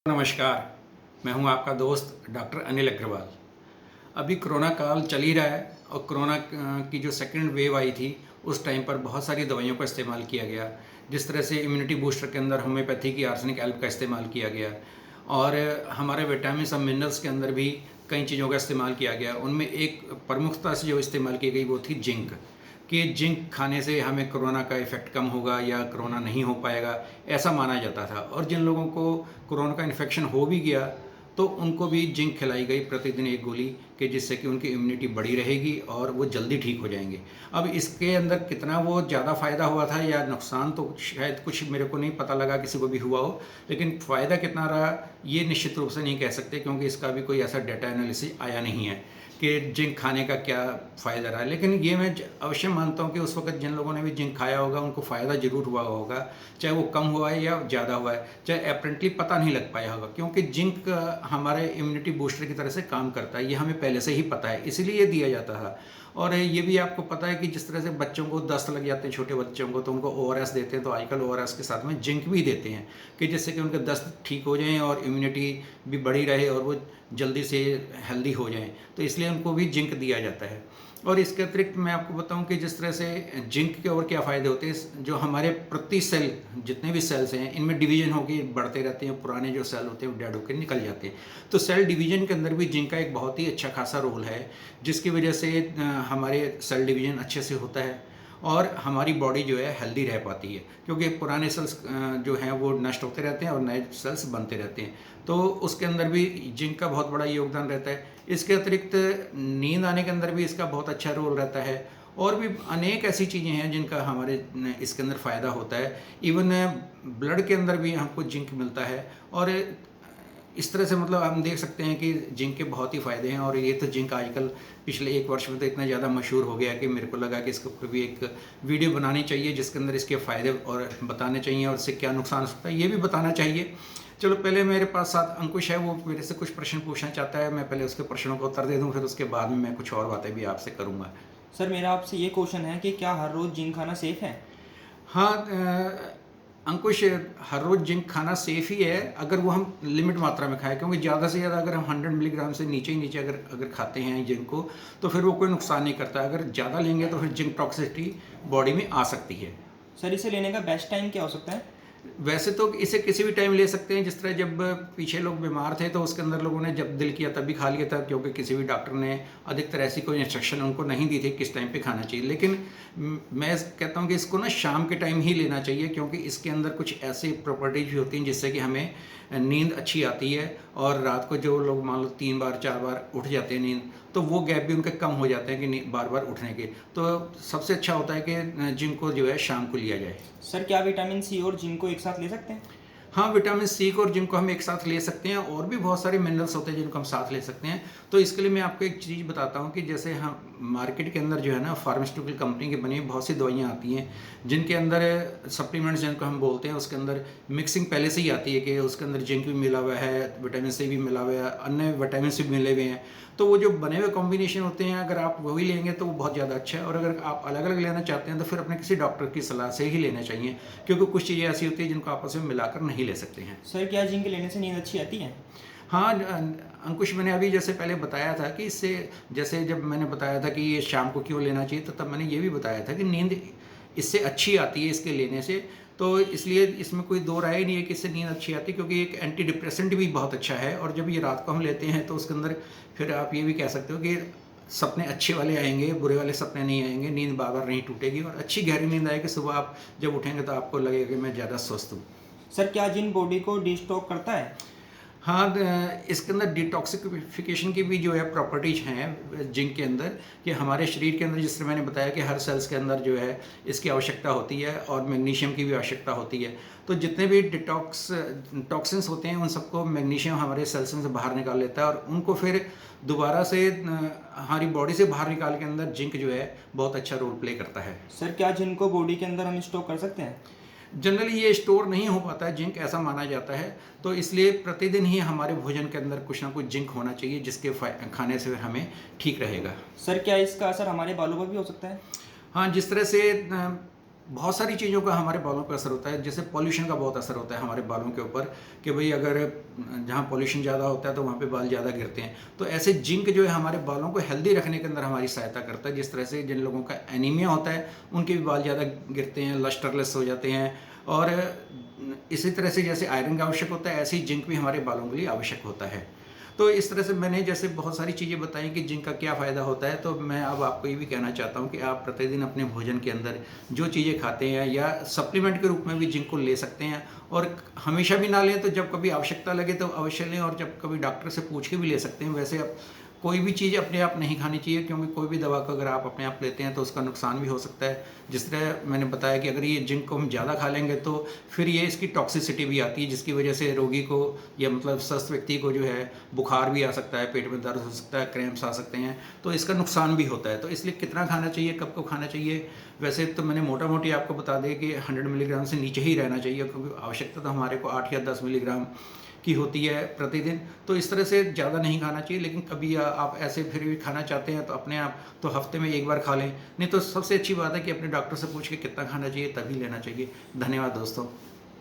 नमस्कार, मैं हूं आपका दोस्त डॉक्टर अनिल अग्रवाल। अभी कोरोना काल चल ही रहा है और कोरोना की जो सेकंड वेव आई थी, उस टाइम पर बहुत सारी दवाइयों का इस्तेमाल किया गया। जिस तरह से इम्यूनिटी बूस्टर के अंदर होम्योपैथी की आर्सेनिक एल्ब का इस्तेमाल किया गया और हमारे विटामिन्स और मिनरल्स के अंदर भी कई चीज़ों का इस्तेमाल किया गया। उनमें एक प्रमुखता से जो इस्तेमाल की गई वो थी जिंक, कि जिंक खाने से हमें कोरोना का इफ़ेक्ट कम होगा या कोरोना नहीं हो पाएगा, ऐसा माना जाता था। और जिन लोगों को कोरोना का इन्फेक्शन हो भी गया तो उनको भी जिंक खिलाई गई प्रतिदिन एक गोली, कि जिससे कि उनकी इम्यूनिटी बढ़ी रहेगी और वो जल्दी ठीक हो जाएंगे। अब इसके अंदर कितना वो ज़्यादा फ़ायदा हुआ था या नुकसान तो शायद कुछ मेरे को नहीं पता लगा किसी को भी हुआ हो, लेकिन फ़ायदा कितना रहा ये निश्चित रूप से नहीं कह सकते, क्योंकि इसका भी कोई ऐसा डाटा एनालिसिस आया नहीं है कि जिंक खाने का क्या फ़ायदा रहा। लेकिन ये मैं अवश्य मानता हूँ कि उस वक्त जिन लोगों ने भी जिंक खाया होगा उनको फ़ायदा ज़रूर हुआ होगा, चाहे वो कम हुआ है या ज़्यादा हुआ है, चाहे एपरेंटली पता नहीं लग पाया होगा, क्योंकि जिंक हमारे इम्यूनिटी बूस्टर की तरह से काम करता है। ये हमें पहले से ही पता है, इसलिए ये दिया जाता था। और ये भी आपको पता है कि जिस तरह से बच्चों को दस्त लग जाते हैं, छोटे बच्चों को, तो उनको ओआरएस देते हैं, तो आजकल ओआरएस के साथ में जिंक भी देते हैं, कि जिससे कि उनके दस्त ठीक हो जाएं और इम्यूनिटी भी बढ़ी रहे और वो जल्दी से हेल्दी हो जाएं। तो इसलिए उनको भी जिंक दिया जाता है। और इसके अतिरिक्त मैं आपको बताऊं कि जिस तरह से जिंक के और क्या फ़ायदे होते हैं, जो हमारे प्रति सेल जितने भी सेल्स हैं इनमें डिवीजन होकर बढ़ते रहते हैं, पुराने जो सेल होते हैं वो डेड होकर निकल जाते हैं। तो सेल डिवीजन के अंदर भी जिंक का एक बहुत ही अच्छा खासा रोल है, जिसकी वजह से हमारे सेल डिवीजन अच्छे से होता है और हमारी बॉडी जो है हेल्दी रह पाती है, क्योंकि पुराने सेल्स जो हैं वो नष्ट होते रहते हैं और नए सेल्स बनते रहते हैं। तो उसके अंदर भी जिंक का बहुत बड़ा योगदान रहता है। इसके अतिरिक्त नींद आने के अंदर भी इसका बहुत अच्छा रोल रहता है। और भी अनेक ऐसी चीज़ें हैं जिनका हमारे इसके अंदर फ़ायदा होता है। इवन ब्लड के अंदर भी हमको जिंक मिलता है। और इस तरह से मतलब हम देख सकते हैं कि जिंक के बहुत ही फ़ायदे हैं। और ये तो जिंक आजकल पिछले एक वर्ष में तो इतना ज़्यादा मशहूर हो गया कि मेरे को लगा कि इसके ऊपर भी एक वीडियो बनानी चाहिए, जिसके अंदर इसके फ़ायदे और बताने चाहिए और इससे क्या नुकसान हो सकता है ये भी बताना चाहिए। चलो, पहले मेरे पास साथ अंकुश है, वो मेरे से कुछ प्रश्न पूछना चाहता है। मैं पहले उसके प्रश्नों को उत्तर दे दूँ, फिर उसके बाद में मैं कुछ और बातें भी आपसे करूँगा। सर, मेरा आपसे ये क्वेश्चन है कि क्या हर रोज़ जिंक खाना सेफ़ है? हाँ, अंकुश, हर रोज़ जिंक खाना सेफ़ ही है अगर वो हम लिमिट मात्रा में खाएं, क्योंकि ज़्यादा से ज़्यादा अगर हम 100 मिलीग्राम से नीचे ही नीचे अगर अगर खाते हैं जिंक को, तो फिर वो कोई नुकसान नहीं करता। अगर ज़्यादा लेंगे तो फिर जिंक टॉक्सिसिटी बॉडी में आ सकती है। सर, इसे लेने का बेस्ट टाइम क्या हो सकता है? वैसे तो इसे किसी भी टाइम ले सकते हैं। जिस तरह जब पीछे लोग बीमार थे तो उसके अंदर लोगों ने जब दिल किया तभी खा लिया था, क्योंकि किसी भी डॉक्टर ने अधिकतर ऐसी कोई इंस्ट्रक्शन उनको नहीं दी थी किस टाइम पे खाना चाहिए। लेकिन मैं कहता हूँ कि इसको ना शाम के टाइम ही लेना चाहिए, क्योंकि इसके अंदर कुछ ऐसी प्रॉपर्टीज भी होती हैं जिससे कि हमें नींद अच्छी आती है। और रात को जो लोग मान लो 3 बार 4 बार उठ जाते हैं नींद, तो वो गैप भी उनके कम हो जाते हैं कि बार बार उठने के। तो सबसे अच्छा होता है कि जिंक को जो है शाम को लिया जाए। सर, क्या विटामिन सी और जिंक को एक साथ ले सकते हैं? हाँ, विटामिन सी को और जिंक को हम एक साथ ले सकते हैं। और भी बहुत सारे मिनरल्स होते हैं जिनको हम साथ ले सकते हैं। तो इसके लिए मैं आपको एक चीज़ बताता हूँ कि जैसे हम मार्केट के अंदर जो है ना, फार्मास्यूटिकल कंपनी की बनी हुई बहुत सी दवाइयाँ आती हैं, जिनके अंदर सप्लीमेंट्स जिनको हम बोलते हैं, उसके अंदर मिक्सिंग पहले से ही आती है कि उसके अंदर जिंक भी मिला हुआ है, विटामिन सी भी मिला हुआ है, अन्य विटामिन भी मिले हुए हैं। तो वो जो बने हुए कॉम्बिनेशन होते हैं, अगर आप वही लेंगे तो वो बहुत ज़्यादा अच्छा है। और अगर आप अलग अलग लेना चाहते हैं तो फिर अपने किसी डॉक्टर की सलाह से ही लेना चाहिए, क्योंकि कुछ चीज़ें ऐसी होती हैं जिनको आपस में मिलाकर नहीं ले सकते हैं। सर, क्या जिंक लेने से नींद अच्छी आती है? हाँ, अंकुश, मैंने अभी जैसे पहले बताया था कि इससे, जैसे जब मैंने बताया था कि ये शाम को क्यों लेना चाहिए, तो तब मैंने ये भी बताया था कि नींद इससे अच्छी आती है इसके लेने से। तो इसलिए इसमें कोई दो राय नहीं है कि इससे नींद अच्छी आती है, क्योंकि एक एंटी डिप्रेसेंट भी बहुत अच्छा है। और जब ये रात को हम लेते हैं तो उसके अंदर फिर आप ये भी कह सकते हो कि सपने अच्छे वाले आएंगे, बुरे वाले सपने नहीं आएंगे, नींद बार बार नहीं टूटेगी और अच्छी गहरी नींद आएगी। सुबह आप जब उठेंगे तो आपको लगेगा कि मैं ज़्यादा स्वस्थ हूँ। सर, क्या जिंक बॉडी को डिस्टॉक करता है? हाँ, इसके अंदर डिटॉक्सिफिकेशन की भी जो है प्रॉपर्टीज हैं जिंक के अंदर, कि हमारे शरीर के अंदर, जिस तरह मैंने बताया कि हर सेल्स के अंदर जो है इसकी आवश्यकता होती है और मैग्नीशियम की भी आवश्यकता होती है। तो जितने भी टॉक्सिन्स होते हैं उन सबको मैग्नीशियम हमारे सेल्स में से बाहर निकाल लेता है और उनको फिर दोबारा से हमारी बॉडी से बाहर निकाल के अंदर जिंक जो है बहुत अच्छा रोल प्ले करता है। सर, क्या जिंक को बॉडी के अंदर हम स्टोर कर सकते हैं? जनरली ये स्टोर नहीं हो पाता है जिंक, ऐसा माना जाता है। तो इसलिए प्रतिदिन ही हमारे भोजन के अंदर कुछ ना कुछ जिंक होना चाहिए, जिसके खाने से हमें ठीक रहेगा। सर, क्या इसका असर हमारे बालों पर भी हो सकता है? हाँ, जिस तरह से बहुत सारी चीज़ों का हमारे बालों पे असर होता है। जैसे पॉल्यूशन का बहुत असर होता है हमारे बालों के ऊपर कि भाई अगर जहाँ पॉल्यूशन ज़्यादा होता है तो वहाँ पे बाल ज़्यादा गिरते हैं। तो ऐसे जिंक जो है हमारे बालों को हेल्दी रखने के अंदर हमारी सहायता करता है। जिस तरह से जिन लोगों का एनीमिया होता है उनके भी बाल ज़्यादा गिरते हैं, लस्टरलेस हो जाते हैं। और इसी तरह से जैसे आयरन का आवश्यक होता है, ऐसे ही जिंक भी हमारे बालों के लिए आवश्यक होता है। तो इस तरह से मैंने जैसे बहुत सारी चीज़ें बताई कि जिंक का क्या फ़ायदा होता है, तो मैं अब आपको ये भी कहना चाहता हूँ कि आप प्रतिदिन अपने भोजन के अंदर जो चीज़ें खाते हैं या सप्लीमेंट के रूप में भी जिंक को ले सकते हैं। और हमेशा भी ना लें, तो जब कभी आवश्यकता लगे तो अवश्य लें, और जब कभी डॉक्टर से पूछ के भी ले सकते हैं। वैसे अब कोई भी चीज़ अपने आप नहीं खानी चाहिए, क्योंकि कोई भी दवा को अगर आप अपने आप लेते हैं तो उसका नुकसान भी हो सकता है। जिस तरह मैंने बताया कि अगर ये जिंक को हम ज़्यादा खा लेंगे तो फिर ये इसकी टॉक्सिसिटी भी आती है, जिसकी वजह से रोगी को या मतलब स्वस्थ व्यक्ति को जो है बुखार भी आ सकता है, पेट में दर्द हो सकता है, क्रैम्प्स आ सकते हैं। तो इसका नुकसान भी होता है। तो इसलिए कितना खाना चाहिए, कब को खाना चाहिए, वैसे तो मैंने मोटा मोटी आपको बता दें कि 100 मिलीग्राम से नीचे ही रहना चाहिए, क्योंकि आवश्यकता तो हमारे को 8 या 10 मिलीग्राम की होती है प्रतिदिन। तो इस तरह से ज़्यादा नहीं खाना चाहिए। लेकिन कभी आप ऐसे फिर भी खाना चाहते हैं तो अपने आप तो हफ्ते में एक बार खा लें। नहीं तो सबसे अच्छी बात है कि अपने डॉक्टर से पूछ के कितना खाना चाहिए तभी लेना चाहिए। धन्यवाद दोस्तों।